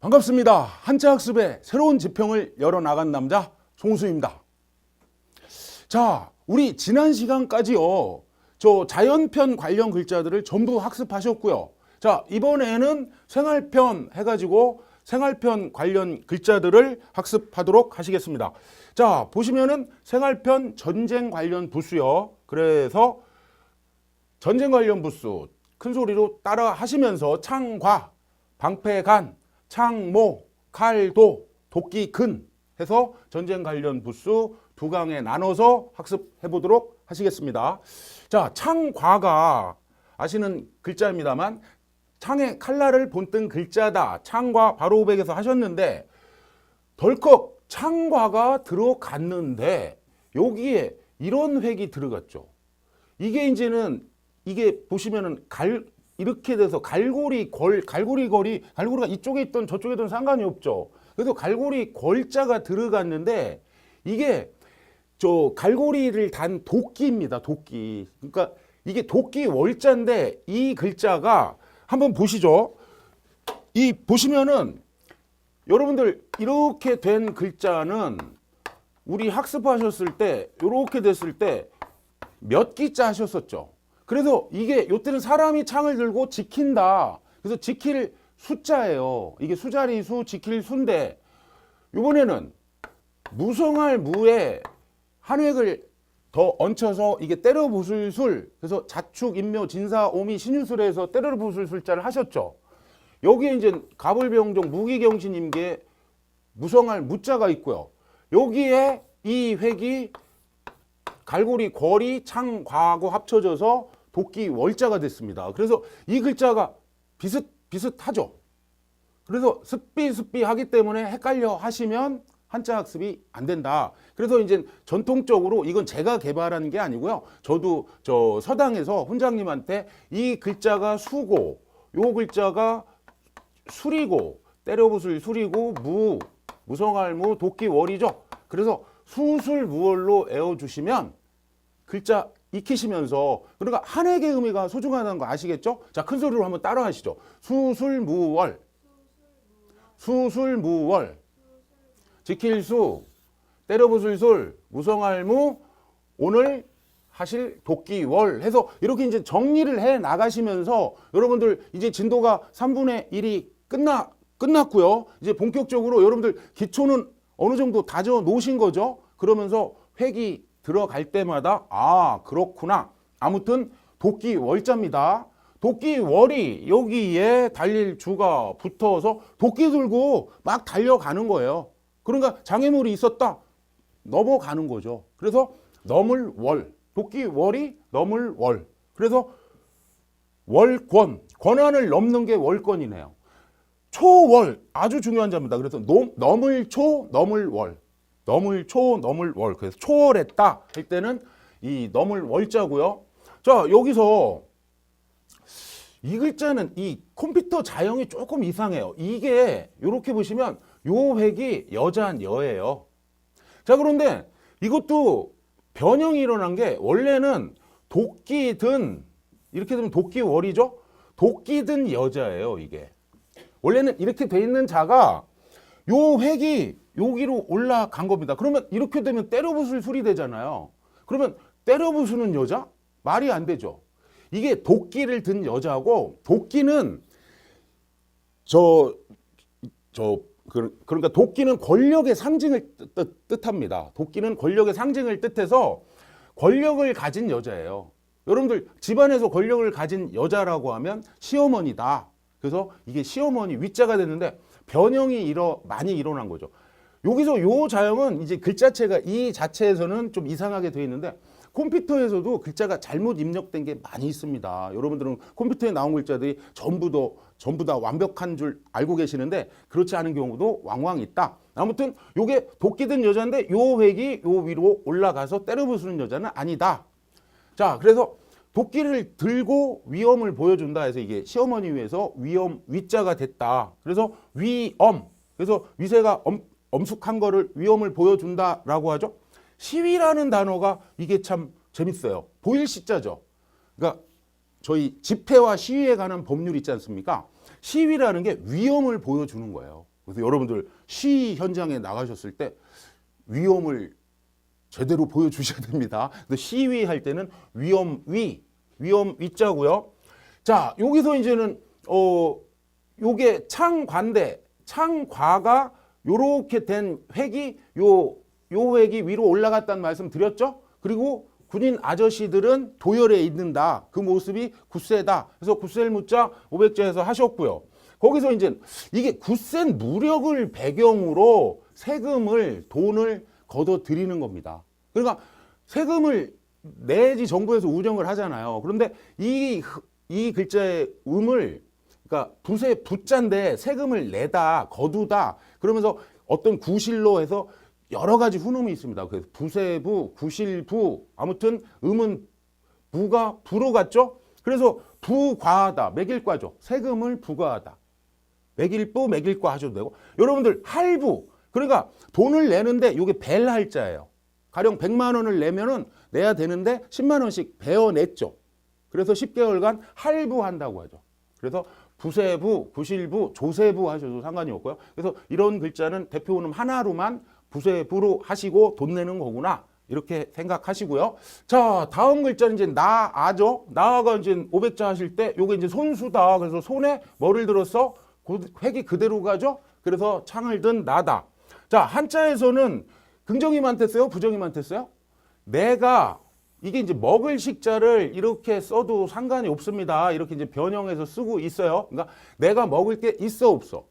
반갑습니다. 한자학습의 새로운 지평을 열어나간 남자 송수입니다. 자, 우리 지난 시간까지요. 저 자연편 관련 글자들을 전부 학습하셨고요. 자, 이번에는 생활편 해가지고 생활편 관련 글자들을 학습하도록 하시겠습니다. 자, 보시면은 생활편 전쟁 관련 부수요. 그래서 전쟁 관련 부수 큰 소리로 따라 하시면서 창과, 방패간, 창모, 칼도, 도끼근 해서 전쟁 관련 부수 두 강에 나눠서 학습해 보도록 하시겠습니다. 자, 창과가 아시는 글자입니다만 창의 칼날을 본뜬 글자다. 창과 바로 500에서 하셨는데 덜컥 창과가 들어갔는데 여기에 이런 획이 들어갔죠. 이게 이제는 이게 보시면은 이렇게 돼서 갈고리가 이쪽에 있던 저쪽에 있던 상관이 없죠. 그래서 갈고리 걸자가 들어갔는데 이게 저 갈고리를 단 도끼입니다. 도끼. 그러니까 이게 도끼 월자인데 이 글자가 한번 보시죠. 이 보시면은 여러분들 이렇게 된 글자는 우리 학습하셨을 때 이렇게 됐을 때 몇 기자 하셨었죠. 그래서 이게 요때는 사람이 창을 들고 지킨다. 그래서 지킬 숫자예요. 이게 수자리 수, 지킬 수인데 이번에는 무성할 무에 한 획을 더 얹혀서 이게 때려 부술 술. 그래서 자축, 인묘, 진사, 오미, 신유술에서 때려 부술 술자를 하셨죠. 여기에 이제 가불병종, 무기경신임계, 무성할 무자가 있고요. 여기에 이 획이 갈고리, 거리, 창, 과하고 합쳐져서 도끼 월자가 됐습니다. 그래서 이 글자가 비슷하죠. 그래서 습비 하기 때문에 헷갈려 하시면 한자 학습이 안 된다. 그래서 이제 전통적으로 이건 제가 개발한 게 아니고요. 저도 저 서당에서 훈장님한테 이 글자가 수고, 요 글자가 술이고, 때려부술 술이고, 무성할 무, 도끼 월이죠. 그래서 수술무월로 애워주시면 글자 익히시면서 그러니까 한 획의 의미가 소중하다는 거 아시겠죠? 자, 큰 소리로 한번 따라 하시죠. 수술무월, 수술무월, 지킬수, 때려부술술, 무성할무, 오늘 하실 도끼월 해서 이렇게 이제 정리를 해 나가시면서 여러분들 이제 진도가 3분의 1이 끝났고요. 이제 본격적으로 여러분들 기초는 어느 정도 다져 놓으신 거죠. 그러면서 획이 들어갈 때마다 아, 그렇구나. 아무튼 도끼 월자입니다. 도끼 월이 여기에 달릴 주가 붙어서 도끼 들고 막 달려가는 거예요. 그러니까 장애물이 있었다. 넘어가는 거죠. 그래서 넘을 월. 도끼 월이 넘을 월. 그래서 월권. 권한을 넘는 게 월권이네요. 초월. 아주 중요한 자입니다. 그래서 넘을 초, 넘을 월. 넘을 초, 넘을 월. 그래서 초월했다 할 때는 이 넘을 월자고요. 자, 여기서 이 글자는 이 컴퓨터 자형이 조금 이상해요. 이게 이렇게 보시면 요 획이 여자한 여예요. 자, 그런데 이것도 변형이 일어난 게 원래는 도끼든 이렇게 되면 도끼월이죠. 도끼든 여자예요. 이게 원래는 이렇게 돼 있는 자가 요 획이 여기로 올라간 겁니다. 그러면 이렇게 되면 때려부술 술이 되잖아요. 그러면 때려부수는 여자? 말이 안 되죠. 이게 도끼를 든 여자고 도끼는 그러니까 도끼는 권력의 상징을 뜻합니다. 도끼는 권력의 상징을 뜻해서 권력을 가진 여자예요. 여러분들 집안에서 권력을 가진 여자라고 하면 시어머니다. 그래서 이게 시어머니 위자가 됐는데 변형이 많이 일어난 거죠. 여기서 요 자형은 이제 글자체가 이 자체에서는 좀 이상하게 되어 있는데 컴퓨터에서도 글자가 잘못 입력된 게 많이 있습니다. 여러분들은 컴퓨터에 나온 글자들이 전부 다 완벽한 줄 알고 계시는데 그렇지 않은 경우도 왕왕 있다. 아무튼 요게 도끼든 여자인데 요 획이 요 위로 올라가서 때려부수는 여자는 아니다. 자, 그래서 도끼를 들고 위엄을 보여준다 해서 이게 시어머니 위에서 위엄 위자가 됐다. 그래서 위엄. 그래서 위세가 엄숙한 거를 위엄을 보여준다라고 하죠. 시위라는 단어가 이게 참 재밌어요. 보일 시자죠. 그러니까 저희 집회와 시위에 관한 법률 있지 않습니까? 시위라는 게 위엄을 보여주는 거예요. 그래서 여러분들 시 현장에 나가셨을 때 위엄을 제대로 보여주셔야 됩니다. 그래서 시위할 때는 위엄 위자고요. 자, 여기서 이제는 요게 창과인데 창과가 요렇게 된 획이 요 획이 위로 올라갔다는 말씀 드렸죠? 그리고 군인 아저씨들은 도열에 있는다. 그 모습이 굳세다. 그래서 굳셀 무자 500자에서 하셨고요. 거기서 이제 이게 굳센 무력을 배경으로 세금을 돈을 걷어 들이는 겁니다. 그러니까 세금을 내지 정부에서 운영을 하잖아요. 그런데 이 글자의 그러니까 붓의 붓자인데 세금을 내다 거두다 그러면서 어떤 구실로 해서 여러 가지 훈음이 있습니다. 그래서 부세부, 구실부, 아무튼 부가 부로 갔죠. 그래서 부과하다, 매길과죠. 세금을 부과하다. 매길부, 매길과 하셔도 되고. 여러분들 할부, 그러니까 돈을 내는데 이게 벨 할자예요. 가령 100만 원을 내면은 내야 되는데 10만 원씩 베어냈죠. 그래서 10개월간 할부한다고 하죠. 그래서 부세부, 구실부, 조세부 하셔도 상관이 없고요. 그래서 이런 글자는 대표 운음 하나로만 부세부로 하시고 돈 내는 거구나. 이렇게 생각하시고요. 자, 다음 글자는 이제 나아죠. 나아가 이제 500자 하실 때 요게 이제 손수다. 그래서 손에 뭐를 들었어? 획이 그대로 가죠. 그래서 창을 든 나다. 자, 한자에서는 긍정이만 됐어요? 부정이만 됐어요? 내가 이게 이제 먹을 식자를 이렇게 써도 상관이 없습니다. 이렇게 이제 변형해서 쓰고 있어요. 그러니까 내가 먹을 게 있어 없어?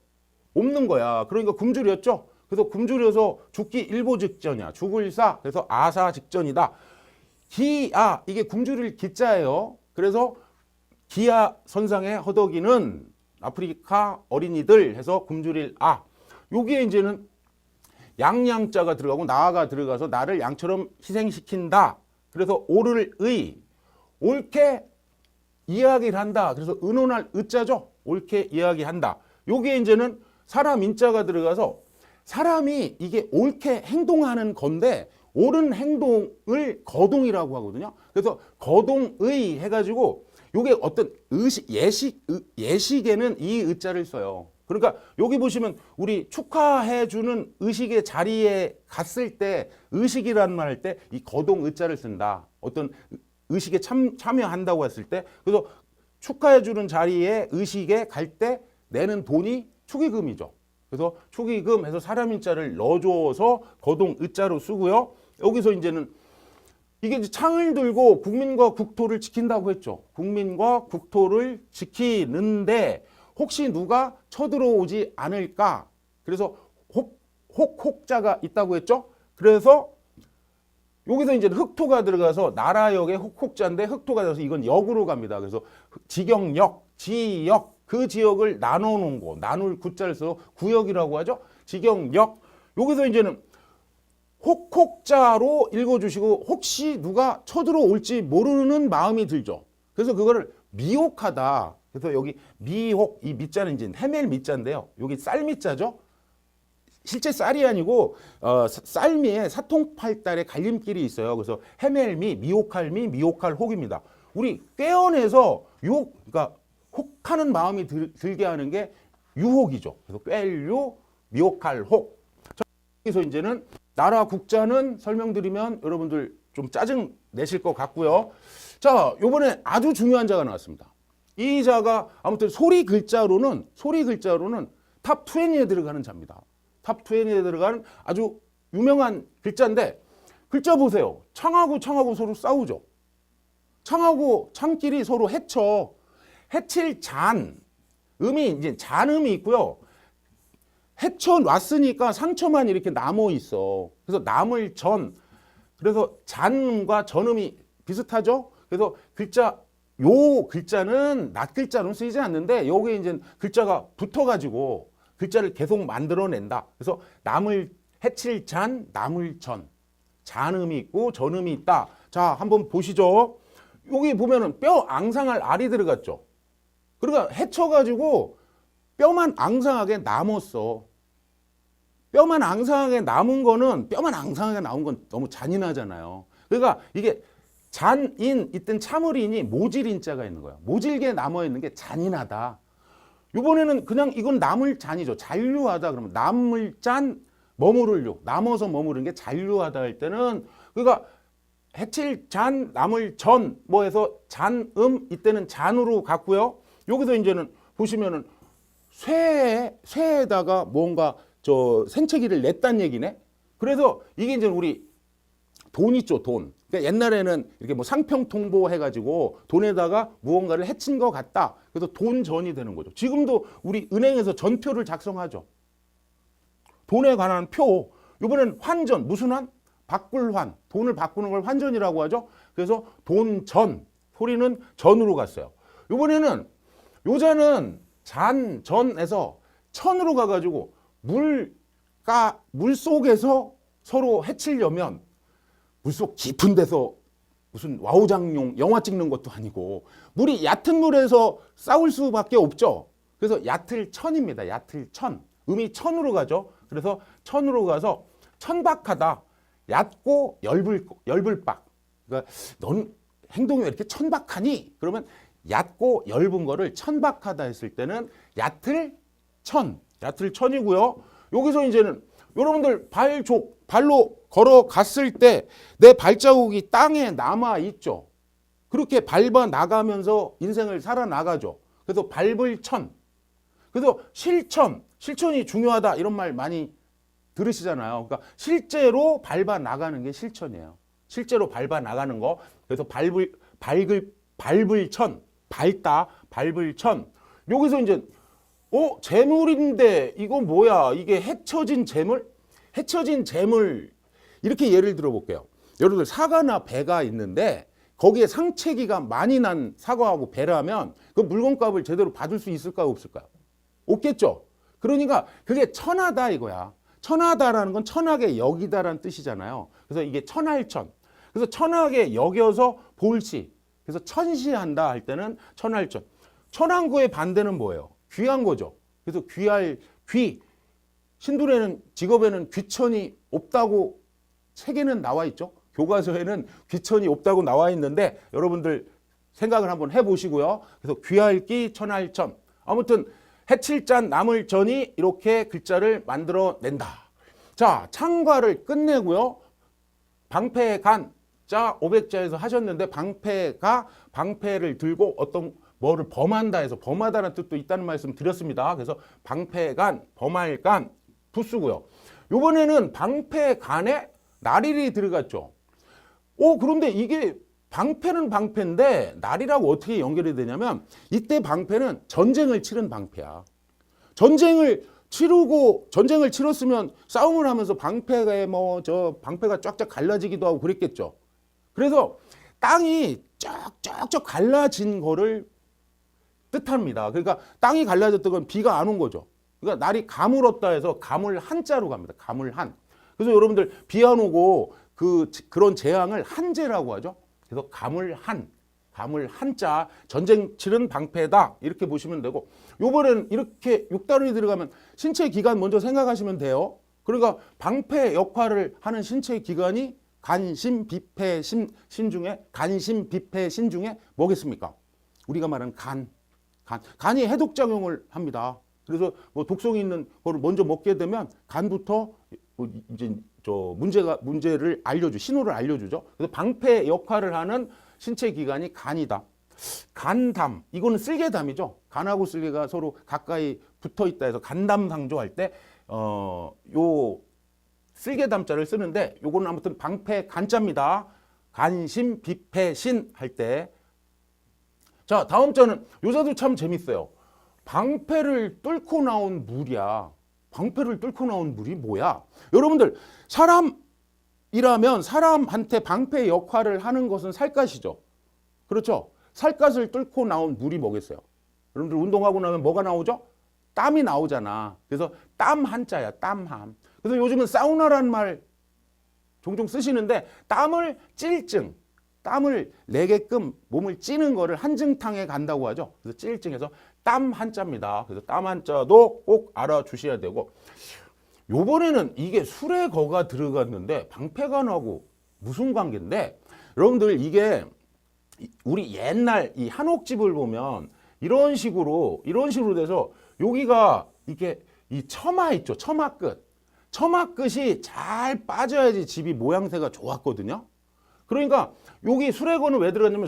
없는 거야. 그러니까 굶주렸죠. 그래서 굶주려서 죽기 일보 직전이야. 죽을 사. 그래서 아사 직전이다. 기아 이게 굶주릴 기자예요. 그래서 기아 선상의 허덕이는 아프리카 어린이들 해서 굶주릴 아. 여기에 이제는 양양자가 들어가고 나아가 들어가서 나를 양처럼 희생시킨다. 그래서 옳을 의 옳게 이야기를 한다. 그래서 의논할 의자죠. 옳게 이야기한다. 여기에 이제는 사람 인자가 들어가서 사람이 이게 옳게 행동하는 건데 옳은 행동을 거동이라고 하거든요. 그래서 거동의 해가지고 이게 어떤 의식 예식에는 이 의자를 써요. 그러니까 여기 보시면 우리 축하해주는 의식의 자리에 갔을 때 의식이라는 말 할 때 이 거동 의자를 쓴다. 어떤 의식에 참여한다고 했을 때 그래서 축하해주는 자리에 의식에 갈 때 내는 돈이 축의금이죠. 그래서 축의금 해서 사람 인자를 넣어줘서 거동 의자로 쓰고요. 여기서 이제는 이게 이제 창을 들고 국민과 국토를 지킨다고 했죠. 국민과 국토를 지키는데 혹시 누가 쳐들어오지 않을까? 그래서 혹자가 있다고 했죠. 그래서 여기서 이제 흑토가 들어가서 나라역에 혹자인데 흑토가 들어서 이건 역으로 갑니다. 그래서 지경역, 지역 그 지역을 나눠놓은 거, 나눌 구자를 써서 구역이라고 하죠. 지경역. 여기서 이제는 혹자로 읽어주시고 혹시 누가 쳐들어올지 모르는 마음이 들죠. 그래서 그거를 미혹하다. 그래서 여기 미혹, 이 미자는 이제 해멜 미자인데요. 여기 쌀 미자죠. 실제 쌀이 아니고 쌀미에 사통팔달의 갈림길이 있어요. 그래서 해멜미, 미혹할미, 미혹할 혹입니다. 우리 꿰어내서 유혹, 그러니까 혹하는 마음이 들게 하는 게 유혹이죠. 그래서 꿰유, 미혹할 혹. 여기서 이제는 나라 국자는 설명드리면 여러분들 좀 짜증 내실 것 같고요. 자, 요번에 아주 중요한 자가 나왔습니다. 이 자가 아무튼 소리 글자로는 탑 20에 들어가는 자입니다. 탑 20에 들어가는 아주 유명한 글자인데 글자 보세요. 창하고 서로 싸우죠. 창하고 창끼리 서로 해쳐. 해칠 잔. 음이 이제 잔음이 있고요. 해쳐 놨으니까 상처만 이렇게 남어 있어. 그래서 남을 전. 그래서 잔음과 전음이 비슷하죠. 그래서 요 글자는 낱글자로 쓰이지 않는데 여기에 이제 글자가 붙어가지고 글자를 계속 만들어낸다. 그래서 남을 해칠 잔, 남을 전. 잔음이 있고 전음이 있다. 자, 한번 보시죠. 여기 보면은 뼈 앙상할 알이 들어갔죠. 그러니까 해쳐가지고 뼈만 앙상하게 남았어. 뼈만 앙상하게 남은 거는 뼈만 앙상하게 나온 건 너무 잔인하잖아요. 그러니까 이게 잔인 있든 참을인이 모질인자가 있는 거야. 모질게 남아 있는 게 잔인하다. 이번에는 그냥 이건 나물잔이죠. 잔류하다 그러면 나물잔 머무를요. 남어서 머무르는 게 잔류하다 할 때는 그러니까 해칠잔 나물전 뭐 해서 잔음 이때는 잔으로 갔고요. 여기서 이제는 보시면은 쇠에다가 뭔가 저 생채기를 냈단 얘기네. 그래서 이게 이제 우리 돈 있죠, 돈. 그러니까 옛날에는 이렇게 뭐 상평통보 해가지고 돈에다가 무언가를 해친 것 같다. 그래서 돈전이 되는 거죠. 지금도 우리 은행에서 전표를 작성하죠. 돈에 관한 표. 이번엔 환전. 무슨 환? 바꿀 환. 돈을 바꾸는 걸 환전이라고 하죠. 그래서 돈전. 소리는 전으로 갔어요. 이번에는 요자는 전에서 천으로 가가지고 물 속에서 서로 해치려면 물속 깊은 데서 무슨 와우장용 영화 찍는 것도 아니고 물이 얕은 물에서 싸울 수밖에 없죠. 그래서 얕을 천입니다. 얕을 천. 음이 천으로 가죠. 그래서 천으로 가서 천박하다. 얕고 열불박. 그러니까 넌 행동이 왜 이렇게 천박하니? 그러면 얕고 엷은 거를 천박하다 했을 때는 얕을 천. 얕을 천이고요. 여기서 이제는 여러분들 발로 걸어갔을 때 내 발자국이 땅에 남아 있죠. 그렇게 밟아 나가면서 인생을 살아나가죠. 그래서 밟을 천. 그래서 실천이 중요하다 이런 말 많이 들으시잖아요. 그러니까 실제로 밟아 나가는 게 실천이에요. 실제로 밟아 나가는 거. 그래서 밟을 천, 밟을 천. 여기서 이제 재물인데 이거 뭐야? 이게 헤쳐진 재물? 헤쳐진 재물 이렇게 예를 들어 볼게요. 여러분들 사과나 배가 있는데 거기에 상체기가 많이 난 사과하고 배라면 그 물건값을 제대로 받을 수 있을까요? 없을까요? 없겠죠. 그러니까 그게 천하다 이거야. 천하다라는 건 천하게 여기다라는 뜻이잖아요. 그래서 이게 천할천. 그래서 천하게 여겨서 볼시. 그래서 천시한다 할 때는 천할천. 천한구의 반대는 뭐예요? 귀한 거죠. 그래서 신들에는 직업에는 귀천이 없다고 책에는 나와 있죠. 교과서에는 귀천이 없다고 나와 있는데 여러분들 생각을 한번 해보시고요. 그래서 귀할기 천할천. 아무튼 해칠잔 나물전이 이렇게 글자를 만들어낸다. 자, 창과를 끝내고요. 방패간 자 500자에서 하셨는데 방패를 들고 뭐를 범한다 해서 범하다는 뜻도 있다는 말씀 드렸습니다. 그래서 방패간, 범할간, 부수고요. 이번에는 방패간에 날일이 들어갔죠. 그런데 이게 방패는 방패인데 날이라고 어떻게 연결이 되냐면 이때 방패는 전쟁을 치른 방패야. 전쟁을 치렀으면 싸움을 하면서 방패가 쫙쫙 갈라지기도 하고 그랬겠죠. 그래서 땅이 쫙쫙 갈라진 거를 뜻합니다. 그러니까 땅이 갈라졌던 건 비가 안 온 거죠. 그러니까 날이 가물었다 해서 가물 한자로 갑니다. 가물 한. 그래서 여러분들 비 안 오고 그런 재앙을 한재라고 하죠. 그래서 가물 한자 전쟁 치른 방패다 이렇게 보시면 되고 요번에는 이렇게 6단원이 들어가면 신체 기관 먼저 생각하시면 돼요. 그러니까 방패 역할을 하는 신체 기관이 간심비패신 중에 뭐겠습니까? 우리가 말하는 간이 해독작용을 합니다. 그래서 뭐 독성이 있는 거를 먼저 먹게 되면 간부터 이제 문제를 신호를 알려주죠. 그래서 방패 역할을 하는 신체 기관이 간이다. 간담, 이거는 쓸개담이죠. 간하고 쓸개가 서로 가까이 붙어 있다 해서 간담상조할 때 요 쓸개담자를 쓰는데 요거는 아무튼 방패 간자입니다. 간심 비패신 할 때. 자, 다음 자는 요자도 참 재밌어요. 방패를 뚫고 나온 물이야. 방패를 뚫고 나온 물이 뭐야? 여러분들 사람이라면 사람한테 방패 역할을 하는 것은 살갗이죠. 그렇죠? 살갗을 뚫고 나온 물이 뭐겠어요? 여러분들 운동하고 나면 뭐가 나오죠? 땀이 나오잖아. 그래서 땀 한자야. 땀함. 그래서 요즘은 사우나라는 말 종종 쓰시는데 땀을 내게끔 몸을 찌는 거를 한증탕에 간다고 하죠. 그래서 찔증해서 땀 한자입니다. 그래서 땀 한자도 꼭 알아주셔야 되고 요번에는 이게 술에 거가 들어갔는데 방패간하고 무슨 관계인데 여러분들 이게 우리 옛날 이 한옥집을 보면 이런 식으로 돼서 여기가 이게 이 처마 있죠. 처마 끝. 처마 끝이 잘 빠져야지 집이 모양새가 좋았거든요. 그러니까 여기 수레건은 왜 들어갔냐면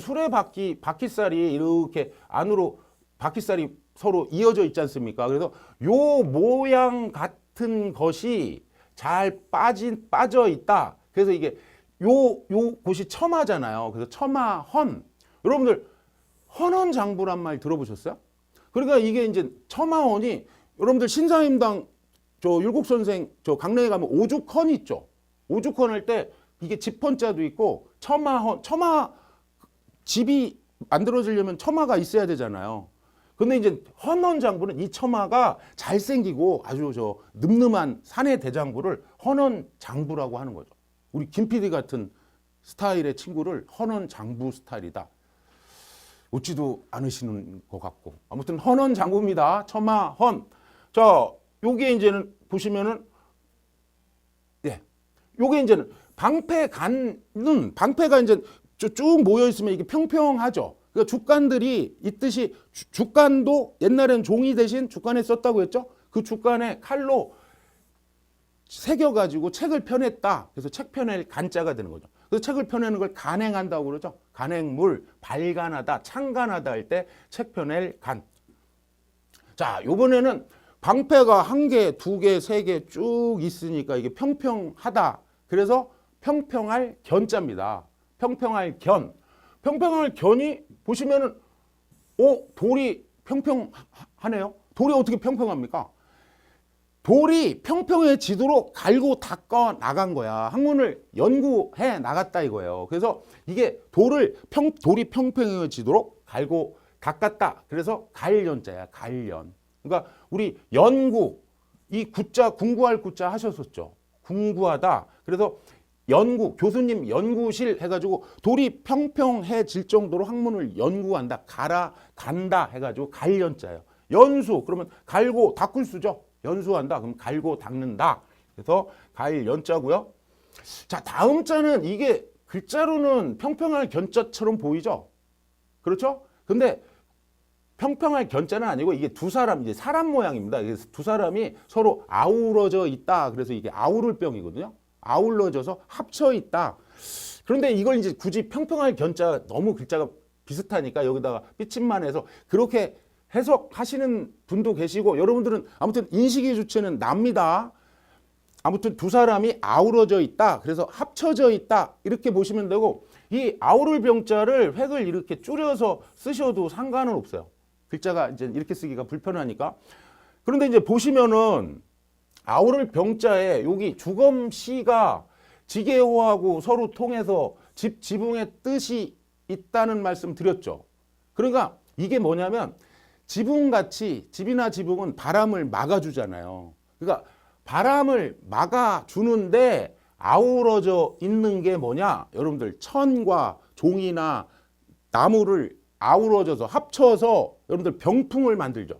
바퀴살이 이렇게 안으로 바퀴살이 서로 이어져 있지 않습니까? 그래서 요 모양 같은 것이 잘 빠져 있다. 그래서 이게 요 곳이 처마잖아요. 그래서 처마헌. 여러분들 헌헌 장부란 말 들어보셨어요? 그러니까 이게 이제 처마헌이 여러분들 신사임당 저 율곡선생 저 강릉에 가면 오죽헌 있죠. 오죽헌 할 때 이게 집헌자도 있고 처마 집이 만들어지려면 처마가 있어야 되잖아요. 근데 이제 헌헌 장부는 이 처마가 잘생기고 아주 저 늠름한 사내 대장부를 헌헌 장부라고 하는 거죠. 우리 김 PD 같은 스타일의 친구를 헌헌 장부 스타일이다. 웃지도 않으시는 것 같고 아무튼 헌헌 장부입니다. 처마헌. 자, 요게 이제는 보시면은 요게 이제는 방패가 이제 쭉 모여 있으면 이게 평평하죠. 그러니까 주간들이 있듯이 주간도 옛날엔 종이 대신 주간에 썼다고 했죠. 그 주간에 칼로 새겨가지고 책을 펴냈다. 그래서 책 펴낼 간자가 되는 거죠. 그래서 책을 펴내는 걸 간행한다고 그러죠. 간행물, 발간하다, 창간하다 할 때 책 펴낼 간. 자, 요번에는 방패가 1개, 2개, 3개 쭉 있으니까 이게 평평하다. 그래서 평평할 견자입니다. 평평할 견. 평평할 견이 보시면은 돌이 평평하네요. 돌이 어떻게 평평합니까? 돌이 평평해지도록 갈고 닦아 나간 거야. 학문을 연구해 나갔다 이거예요. 그래서 이게 돌이 평평해지도록 갈고 닦았다. 그래서 갈연자야. 갈연. 그러니까 우리 연구 이 구자 궁구할 구자 하셨었죠. 궁구하다. 그래서 연구 교수님 연구실 해가지고 돌이 평평해질 정도로 학문을 연구한다. 간다 해가지고 갈연자예요. 연수 그러면 갈고 닦을 수죠. 연수한다. 그럼 갈고 닦는다. 그래서 갈연자고요. 자, 다음 자는 이게 글자로는 평평할 견자처럼 보이죠. 그렇죠? 근데 평평할 견자는 아니고 이게 두 사람 이제 사람 모양입니다. 그래서 두 사람이 서로 아우러져 있다. 그래서 이게 아우를 병이거든요. 아울러져서 합쳐 있다. 그런데 이걸 이제 굳이 평평할 견자 너무 글자가 비슷하니까 여기다가 삐침만 해서 그렇게 해석하시는 분도 계시고 여러분들은 아무튼 인식의 주체는 납니다. 아무튼 두 사람이 아우러져 있다. 그래서 합쳐져 있다. 이렇게 보시면 되고 이 아우를 병자를 획을 이렇게 줄여서 쓰셔도 상관은 없어요. 글자가 이제 이렇게 쓰기가 불편하니까. 그런데 이제 보시면은 아우를 병자에 여기 주검시가 지게호하고 서로 통해서 지붕의 뜻이 있다는 말씀 드렸죠. 그러니까 이게 뭐냐면 지붕같이 집이나 지붕은 바람을 막아주잖아요. 그러니까 바람을 막아주는데 아우러져 있는 게 뭐냐? 여러분들 천과 종이나 나무를 아우러져서 합쳐서 여러분들 병풍을 만들죠.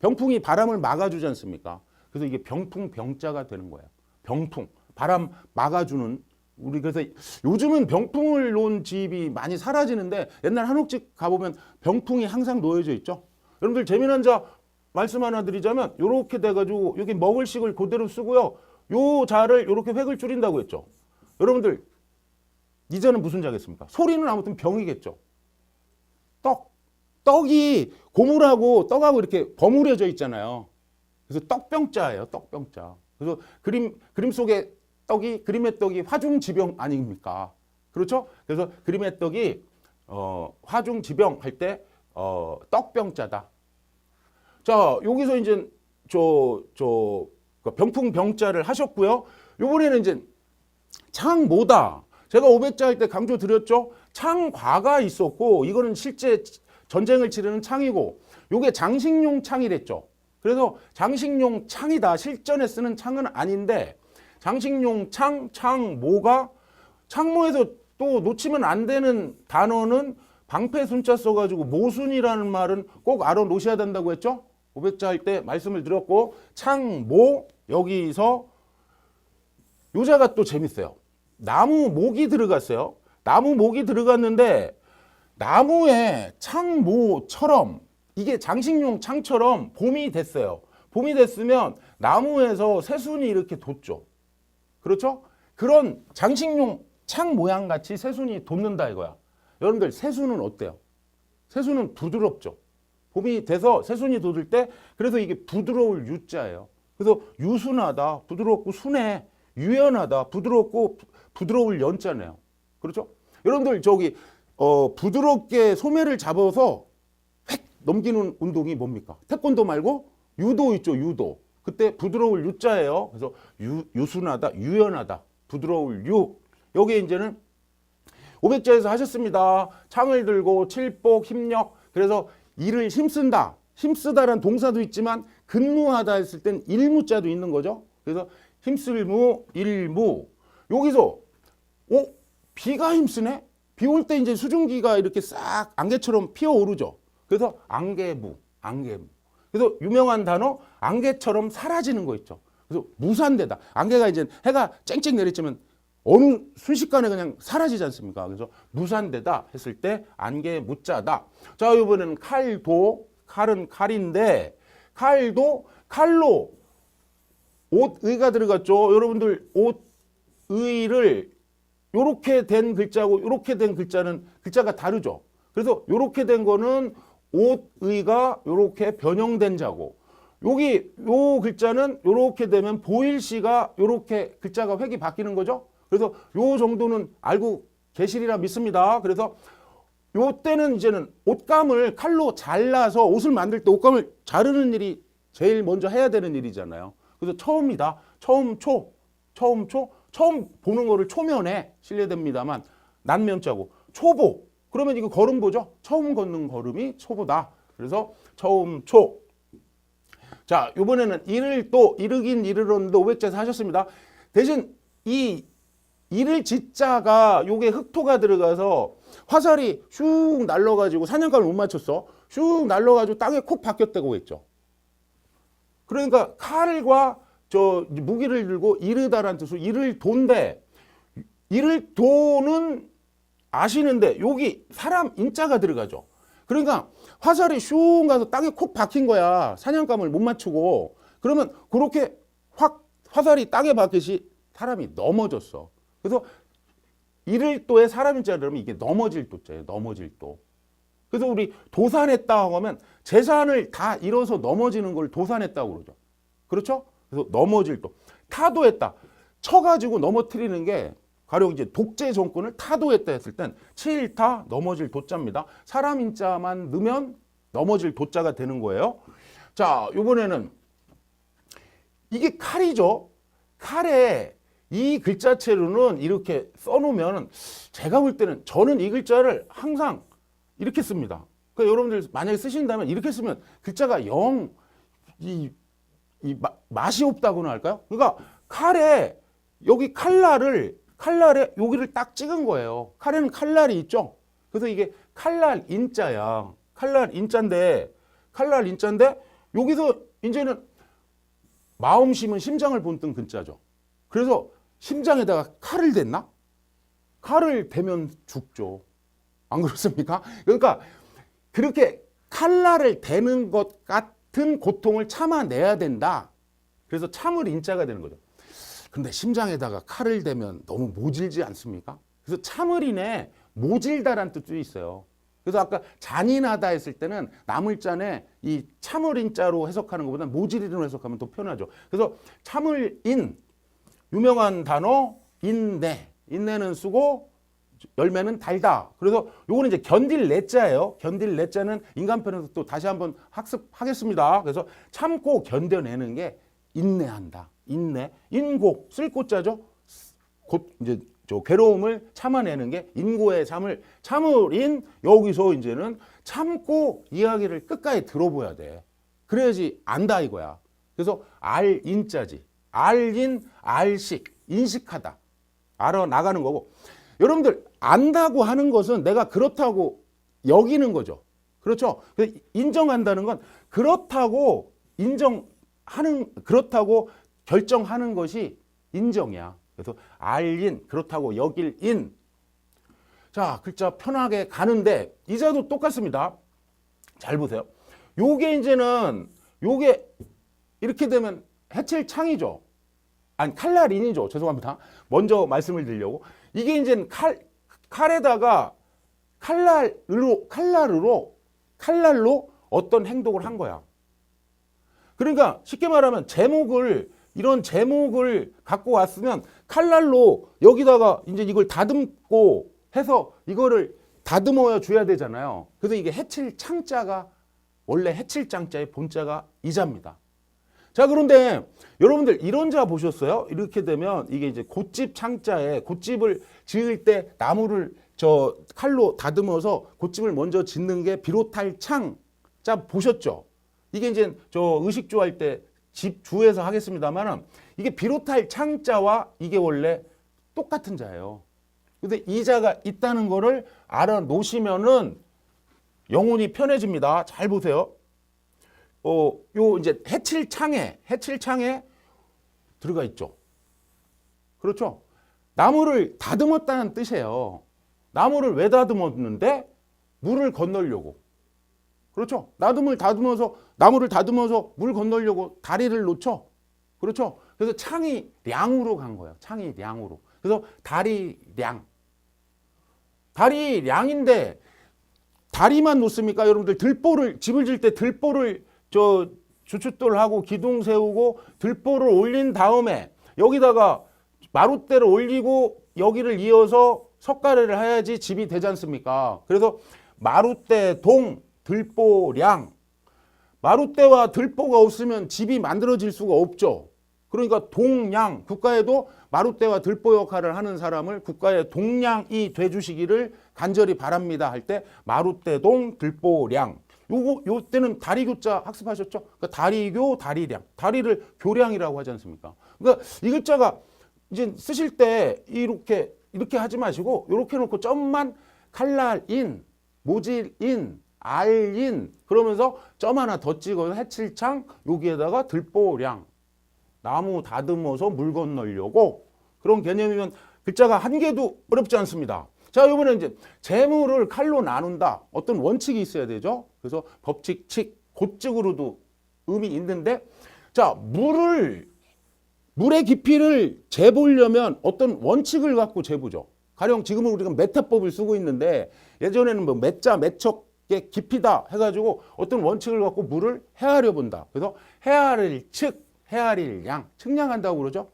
병풍이 바람을 막아주지 않습니까? 그래서 이게 병풍 병자가 되는 거예요. 병풍 바람 막아주는 우리 그래서 요즘은 병풍을 놓은 집이 많이 사라지는데 옛날 한옥집 가보면 병풍이 항상 놓여져 있죠. 여러분들 재미난 자 말씀 하나 드리자면 이렇게 돼가지고 여기 먹을 식을 그대로 쓰고요. 요 자를 이렇게 획을 줄인다고 했죠. 여러분들 이 자는 무슨 자겠습니까? 소리는 아무튼 병이겠죠. 떡이 고물하고 떡하고 이렇게 버무려져 있잖아요. 그래서 떡병자예요. 떡병자. 그래서 그림 속의 떡이 그림의 떡이 화중지병 아닙니까? 그렇죠? 그래서 그림의 떡이 화중지병 할 때 떡병자다. 자, 여기서 이제 병풍 병자를 하셨고요. 이번에는 이제 창모다. 제가 500자 할 때 강조 드렸죠. 창과가 있었고 이거는 실제 전쟁을 치르는 창이고 요게 장식용 창이랬죠. 그래서 장식용 창이다. 실전에 쓰는 창은 아닌데 장식용 창모가 창모에서 또 놓치면 안 되는 단어는 방패 순자 써가지고 모순이라는 말은 꼭 알아 놓으셔야 된다고 했죠. 500자 할 때 말씀을 드렸고 창모 여기서 요자가 또 재밌어요. 나무 목이 들어갔어요. 나무 목이 들어갔는데 나무에 창모처럼 이게 장식용 창처럼 봄이 됐어요. 봄이 됐으면 나무에서 새순이 이렇게 돋죠. 그렇죠? 그런 장식용 창 모양 같이 새순이 돋는다 이거야. 여러분들 새순은 어때요? 새순은 부드럽죠. 봄이 돼서 새순이 돋을 때 그래서 이게 부드러울 유자예요. 그래서 유순하다, 부드럽고 순해, 유연하다, 부드럽고 부드러울 연자네요. 그렇죠? 여러분들 저기 부드럽게 소매를 잡아서 획 넘기는 운동이 뭡니까? 태권도 말고 유도 있죠, 유도. 그때 부드러울 유자예요. 그래서 유순하다, 유연하다, 부드러울 유. 여기 이제는 500자에서 하셨습니다. 창을 들고 칠복, 힘력. 그래서 일을 힘쓴다. 힘쓰다라는 동사도 있지만 근무하다 했을 땐 일무자도 있는 거죠. 그래서 힘쓸무, 일무. 여기서 비가 힘쓰네? 비 올 때 이제 수증기가 이렇게 싹 안개처럼 피어오르죠. 그래서 안개무, 안개무. 그래서 유명한 단어 안개처럼 사라지는 거 있죠. 그래서 무산되다. 안개가 이제 해가 쨍쨍 내리쬐면 어느 순식간에 그냥 사라지지 않습니까? 그래서 무산되다 했을 때 안개 무자다. 자, 이번에는 칼도, 칼은 칼인데 칼도 칼로 옷의가 들어갔죠. 여러분들 옷의를 요렇게 된 글자고 요렇게 된 글자는 글자가 다르죠. 그래서 요렇게 된 거는 옷의가 요렇게 변형된 자고 여기 요 글자는 요렇게 되면 보일시가 요렇게 글자가 획이 바뀌는 거죠. 그래서 요 정도는 알고 계시리라 믿습니다. 그래서 요 때는 이제는 옷감을 칼로 잘라서 옷을 만들 때 옷감을 자르는 일이 제일 먼저 해야 되는 일이잖아요. 그래서 처음이다. 처음 보는 거를 초면에 실례됩니다만 난면자고 초보. 그러면 이거 걸음보죠. 처음 걷는 걸음이 초보다. 그래서 처음 초. 자, 이번에는 이를 또 이르긴 이르렀는데 500자에서 하셨습니다. 대신 이 이를 지자가 요게 흑토가 들어가서 화살이 슉 날라가지고 사냥감을 못 맞췄어. 슉 날라가지고 땅에 콕 박혔다고 했죠. 그러니까 칼과 저 무기를 들고 이르다라는 뜻으로 이를 돈데 이를 도는 아시는데 여기 사람 인자가 들어가죠. 그러니까 화살이 슝 가서 땅에 콕 박힌 거야. 사냥감을 못 맞추고. 그러면 그렇게 확 화살이 땅에 박듯이 사람이 넘어졌어. 그래서 이를 도에 사람 인자 그러면 이게 넘어질 도자예요. 넘어질 도. 그래서 우리 도산했다고 하면 재산을 다 잃어서 넘어지는 걸 도산했다고 그러죠. 그렇죠? 그래서 넘어질 도. 타도했다. 쳐가지고 넘어뜨리는 게 가령 이제 독재 정권을 타도했다 했을 땐 치일타 넘어질 도자입니다. 사람 인자만 넣으면 넘어질 도자가 되는 거예요. 자, 이번에는 이게 칼이죠. 칼에 이 글자체로는 이렇게 써놓으면 제가 볼 때는 저는 이 글자를 항상 이렇게 씁니다. 그러니까 여러분들 만약에 쓰신다면 이렇게 쓰면 글자가 영 맛이 없다고나 할까요? 그러니까 칼에 여기 칼날에 여기를 딱 찍은 거예요. 칼에는 칼날이 있죠. 그래서 이게 칼날 인자야. 칼날 인자인데 여기서 이제는 마음 심은 심장을 본뜬 글자죠. 그래서 심장에다가 칼을 댔나? 칼을 대면 죽죠. 안 그렇습니까? 그러니까 그렇게 칼날을 대는 것 같은 고통을 참아내야 된다. 그래서 참을 인자가 되는 거죠. 근데 심장에다가 칼을 대면 너무 모질지 않습니까? 그래서 참을인에 모질다라는 뜻도 있어요. 그래서 아까 잔인하다 했을 때는 나물잔에 이 참을인자로 해석하는 것보다 모질이로 해석하면 더 편하죠. 그래서 참을인 유명한 단어 인내. 인내는 쓰고 열매는 달다. 그래서 요거는 이제 견딜 내자예요. 견딜 내자는 인간편에서 또 다시 한번 학습하겠습니다. 그래서 참고 견뎌내는 게 인내한다. 인내. 인고 쓸 고자죠. 곧 이제 저 괴로움을 참아내는 게 인고의 참을인. 여기서 이제는 참고 이야기를 끝까지 들어봐야 돼. 그래야지 안다 이거야. 그래서 알인자지. 알인, 알식, 인식하다. 알아나가는 거고. 여러분들 안다고 하는 것은 내가 그렇다고 여기는 거죠. 그렇죠? 인정한다는 건 그렇다고 그렇다고 결정하는 것이 인정이야. 그래서 알인, 그렇다고 여길 인. 자, 글자 편하게 가는데 이자도 똑같습니다. 잘 보세요. 요게 이제는 요게 이렇게 되면 해칠창이죠. 아니 칼날인이죠. 죄송합니다. 먼저 말씀을 드리려고. 이게 이제 칼에다가 칼날로 어떤 행동을 한 거야. 그러니까 쉽게 말하면 이런 제목을 갖고 왔으면 칼날로 여기다가 이제 이걸 다듬고 해서 이거를 다듬어 줘야 되잖아요. 그래서 이게 해칠창자가 원래 해칠장자의 본자가 이자입니다. 자, 그런데 여러분들 이런 자 보셨어요? 이렇게 되면 이게 이제 곶집 창자에 곶집을 지을 때 나무를 칼로 다듬어서 곶집을 먼저 짓는 게 비롯할 창자 보셨죠? 이게 이제 의식주 할 때 집 주에서 하겠습니다만은 이게 비롯할 창자와 이게 원래 똑같은 자예요. 근데 이 자가 있다는 거를 알아놓으시면은 영혼이 편해집니다. 잘 보세요. 요 이제 해칠창에 들어가 있죠. 그렇죠? 나무를 다듬었다는 뜻이에요. 나무를 왜 다듬었는데? 물을 건너려고. 그렇죠? 나무를 다듬어서 물 건너려고 다리를 놓죠. 그렇죠? 그래서 창이 량으로 간 거예요. 창이 량으로. 그래서 다리량인데 다리만 놓습니까? 여러분들 집을 질 때 들보를 주춧돌하고 기둥 세우고 들보를 올린 다음에 여기다가 마룻대를 올리고 여기를 이어서 석가래를 해야지 집이 되지 않습니까? 그래서 마룻대 동 들보량. 마룻대와 들보가 없으면 집이 만들어질 수가 없죠. 그러니까 동량, 국가에도 마룻대와 들보 역할을 하는 사람을 국가의 동량이 돼주시기를 간절히 바랍니다 할 때 마룻대동 들보량. 요 때는 다리교자 학습하셨죠? 그러니까 다리교, 다리량. 다리를 교량이라고 하지 않습니까? 그러니까 이 글자가 이제 쓰실 때 이렇게 하지 마시고 이렇게 놓고 점만 칼날인, 모질인, 알인 그러면서 점 하나 더 찍어서 해칠창 여기에다가 들보량. 나무 다듬어서 물 건너려고 그런 개념이면 글자가 한 개도 어렵지 않습니다. 자, 이번에 이제 재물을 칼로 나눈다. 어떤 원칙이 있어야 되죠. 그래서 법칙, 칙, 고칙으로도 의미 있는데 자, 물의 깊이를 재보려면 어떤 원칙을 갖고 재보죠. 가령 지금은 우리가 메타법을 쓰고 있는데 예전에는 뭐 메자, 메척의 깊이다 해가지고 어떤 원칙을 갖고 물을 헤아려 본다. 그래서 헤아릴 측, 헤아릴 양, 측량한다고 그러죠.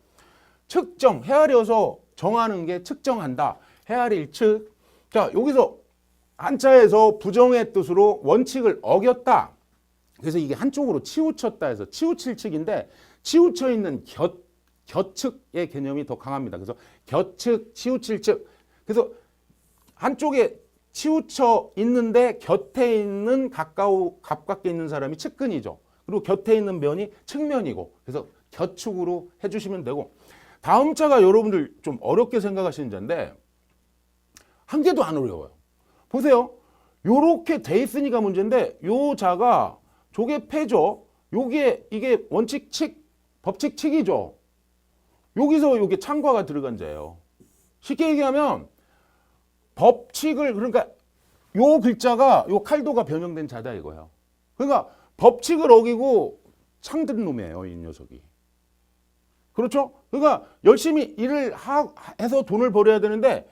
측정, 헤아려서 정하는 게 측정한다. 헤아릴 측. 자, 여기서 한자에서 부정의 뜻으로 원칙을 어겼다. 그래서 이게 한쪽으로 치우쳤다 해서 치우칠 측인데 치우쳐 있는 곁측의 개념이 더 강합니다. 그래서 곁측, 치우칠 측. 그래서 한쪽에 치우쳐 있는데 곁에 있는 가깝게 있는 사람이 측근이죠. 그리고 곁에 있는 면이 측면이고 그래서 곁축으로 해주시면 되고 다음 자가 여러분들 좀 어렵게 생각하시는 자인데 한 개도 안 어려워요. 보세요. 요렇게 돼 있으니까 문제인데 요 자가 조개 패죠. 이게 원칙 칙, 법칙 칙이죠. 여기서 요게 창과가 들어간 자예요. 쉽게 얘기하면 법칙을 그러니까 요 글자가 요 칼도가 변형된 자다 이거예요. 그러니까 법칙을 어기고 창든 놈이에요, 이 녀석이. 그렇죠? 그러니까 열심히 일을 해서 돈을 벌어야 되는데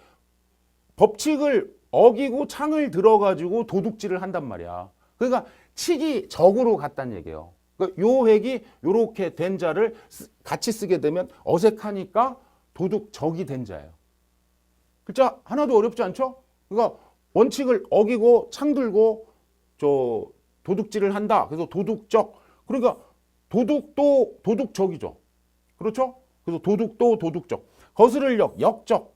법칙을 어기고 창을 들어가지고 도둑질을 한단 말이야. 그러니까 칙이 적으로 갔다는 얘기예요. 그러니까 요 획이 요렇게 된 자를 같이 쓰게 되면 어색하니까 도둑적이 된 자예요. 글자 하나도 어렵지 않죠? 그러니까 원칙을 어기고 창 들고 도둑질을 한다. 그래서 도둑적. 그러니까 도둑도 도둑적이죠. 그렇죠? 그래서 도둑도 도둑적. 거스를 역적.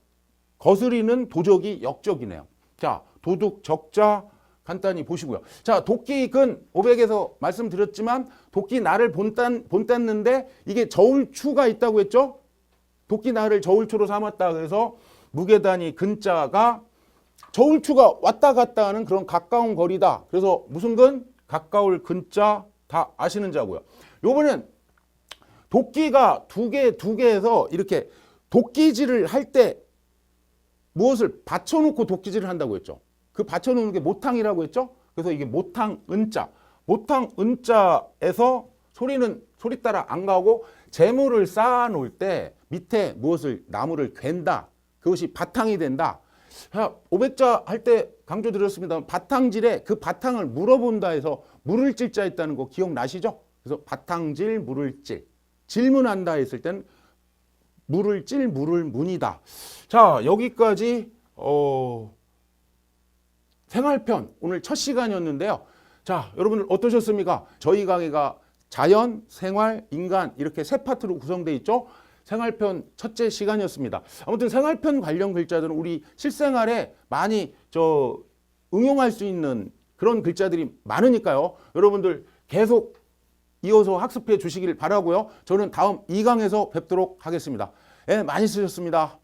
거스리는 도적이 역적이네요. 자, 도둑적자 간단히 보시고요. 자, 도끼근 500에서 말씀드렸지만 도끼 날을 본땄는데 이게 저울추가 있다고 했죠? 도끼 날을 저울추로 삼았다. 그래서 무게단위 근자가 저울추가 왔다 갔다 하는 그런 가까운 거리다. 그래서 무슨 근? 가까울 근자 다 아시는 자고요. 요번엔 도끼가 두 개에서 이렇게 도끼질을 할 때 무엇을 받쳐놓고 도끼질을 한다고 했죠. 그 받쳐놓는 게 모탕이라고 했죠. 그래서 이게 모탕 은자. 보탕 은자에서 소리 따라 안 가고 재물을 쌓아 놓을 때 밑에 무엇을 나무를 괸다. 그것이 바탕이 된다. 500자 할 때 강조드렸습니다. 바탕질에 그 바탕을 물어본다 해서 물을 찔자 했다는 거 기억나시죠? 그래서 바탕질 물을 찔. 질문한다 했을 땐 물을 찔 물을 문이다. 자, 여기까지 생활편 오늘 첫 시간이었는데요. 자, 여러분들 어떠셨습니까? 저희 강의가 자연, 생활, 인간 이렇게 세 파트로 구성되어 있죠. 생활편 첫째 시간이었습니다. 아무튼 생활편 관련 글자들은 우리 실생활에 많이 응용할 수 있는 그런 글자들이 많으니까요. 여러분들 계속 이어서 학습해 주시길 바라고요. 저는 다음 2강에서 뵙도록 하겠습니다. 예, 많이 쓰셨습니다.